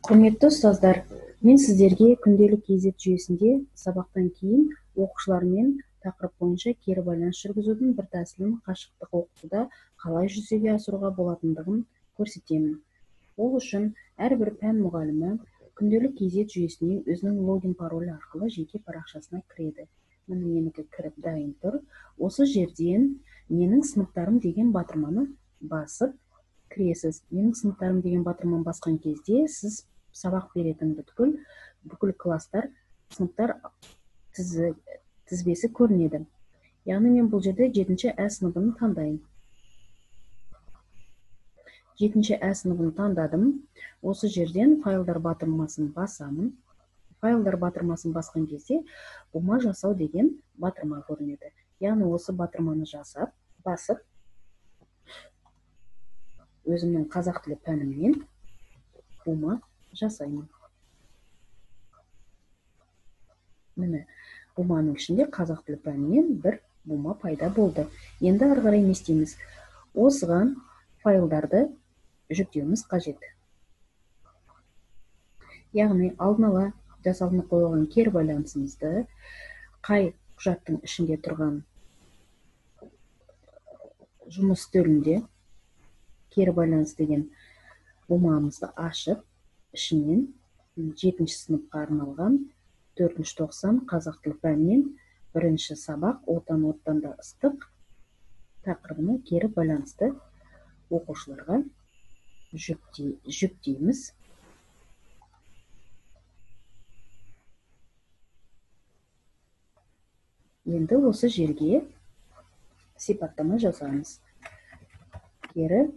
Құрметті ұстаздар, мен сіздерге күнделік кезет жүйесінде сабақтан кейін оқушылармен тақырып бойынша кері байланыс жүргізудің бір тәсілін қашықтық оқытуда қалай жүзеге асыруға болатындығын көрсетемін. Ол үшін әрбір пән мұғалімі күнделік кезет жүйесіне өзінің логин паролі арқылы жеке парақшасына кіреді. Міне менікі кіріп дайын тұр. Осы жерден менің сыныптарым деген батырманы басып кіресіз. Менің сыныптарым деген батырманы басқан кезде сіз сабақ беретін бүкіл класстар, сыныптар тізбесі көрінеді. Яғни мен бұл жерде 7-ші Ә сыныбын таңдайын. 7-ші Ә сыныбын таңдадым. Осы жерден файлдар батырмасын басамын. Файлдар батырмасын басқан кезде бума жасау деген батырма көрінеді. Яғни осы батырманы басып, өзімнің қазақ тілі пәніммен бума жасаймын. Міне, буманың ішінде қазақ тілі пәнінен бір бума пайда болды. Енді ары қарай не істейміз? Осыған файлдарды жүктеуіміз қажет. Яғни алдын ала жасалынып қойылған кері байланысымызды қай құжаттың ішінде тұрған жұмыс үстелінде кері байланыс деген бумамызды ашып, ішінен 7-ші сыныпқа арналған 4-90 қазақ тілі пәнінен 1-ші сабақ отан оттанда ыстық тақырыбына кері байланысты оқушыларға жүктейміз. Енді осы жерге сипаттама жасаймыз. Кері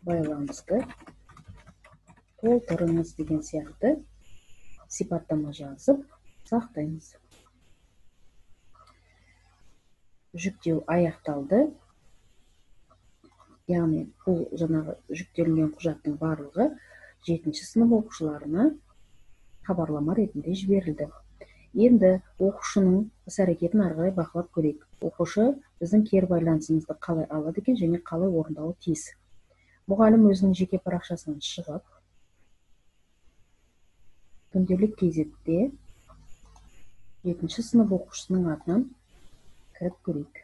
байланысты толтырыңыз деген сияқты сипаттама жазып сақтаймыз. Жүктеу аяқталды. Яғни бұл жаңағы жүктелген құжаттың барлығы 7-ші сынып оқушыларына хабарлама ретінде жіберілді. Енді оқушының іс-әрекетін ары қарай бақылап көрейік. Оқушы біздің кері байланысымызды қалай алады екен және қалай орындауы тиіс. Мұғалім өзінің жеке парақшасынан шығып, күнделік кезетте 7-ші сынып оқушысының атынан кіріп көрейік.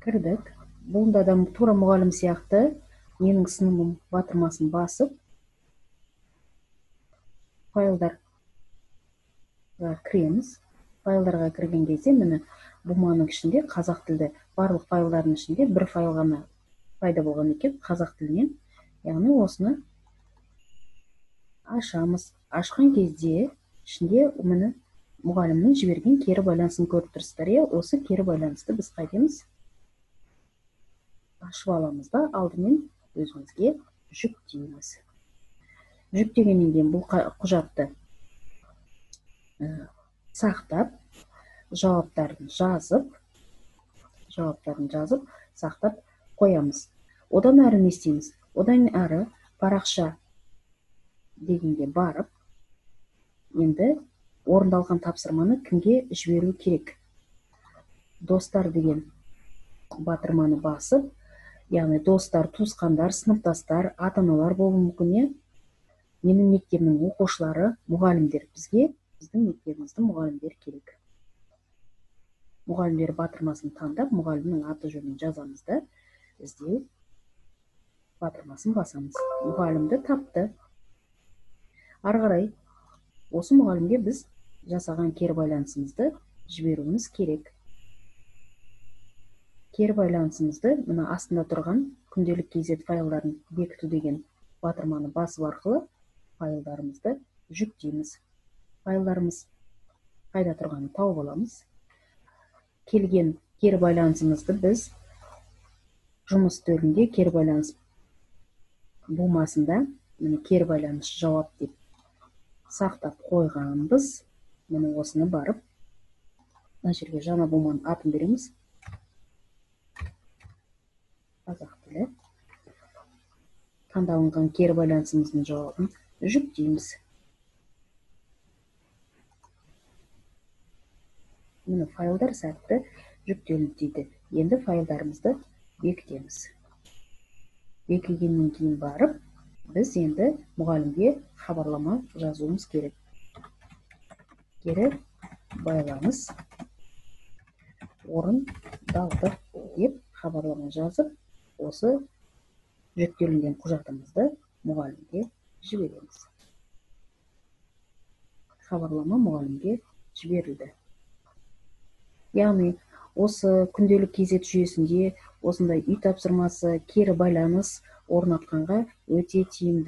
Кірдік. Бұнда да тура мұғалім сияқты менің сыныбым батырмасын басып, файлдарға кіреміз. Файлдарға кірген кезде міне буманың ішінде қазақ тілді барлық файлдардың ішінде бір файл ғана пайда болған екен қазақ тілінен. Яғни осыны ашамыз. Ашқан кезде ішінде міне мұғалімнің жіберген кері байланысын көріп тұрсыздар. Осы кері байланысты біз қайтеміз? Ашып аламыз да алдымен өзімізге жүктейміз. Жүктегеннен кейін бұл құжатты сақтап, жауаптарын жазып, сақтап қоямыз. Одан әрі не істейміз? Одан әрі парақша дегенге барып, енді орындалған тапсырманы кімге жіберу керек? Достар деген батырманы басып, яғни достар, туысқандар, сыныптастар, ата-аналар болуы мүмкін. Менің мектебімнің оқушылары, мұғалімдер біздің мектебіміздің мұғалімдер керек. Мұғалімдер батырмасын таңдап, мұғалімнің аты жөнін жазамыз да, іздеу батырмасын басамыз. Мұғалімді тапты. Ары қарай осы мұғалімге біз жасаған кері байланысымызды жіберуіміз керек. Кері байланысымызды мына астында тұрған күнделік кезет файлдарын бекіту деген батырманы басу арқылы файлдарымызды жүктейміз. Файлдарымыз қайда тұрғанын тауып аламыз. Келген кері байланысымызды біз жұмыс үстелінде кері байланыс бумасында кері байланыс жауап деп сақтап қойғанбыз. Міне осыны барып, мына жерге жаңа буманың атын береміз. Қазақ тілі. Таңдалынған кері байланысымыздың жауабын жүктейміз. Міне файлдар сәтті жүктелді дейді. Енді файлдарымызды бекітеміз. Бекілгеннен кейін барып, біз енді мұғалімге хабарлама жазуымыз керек. Кері байланыс орындалды деп хабарлама жазып, осы жүктелінген құжатымызды мұғалімге жібереміз. Хабарлама мұғалімге жіберілді. Яғни, осы күнделік кезет жүйесінде осындай үй тапсырмасы, кері байланыс орнатқанға өте тиімді.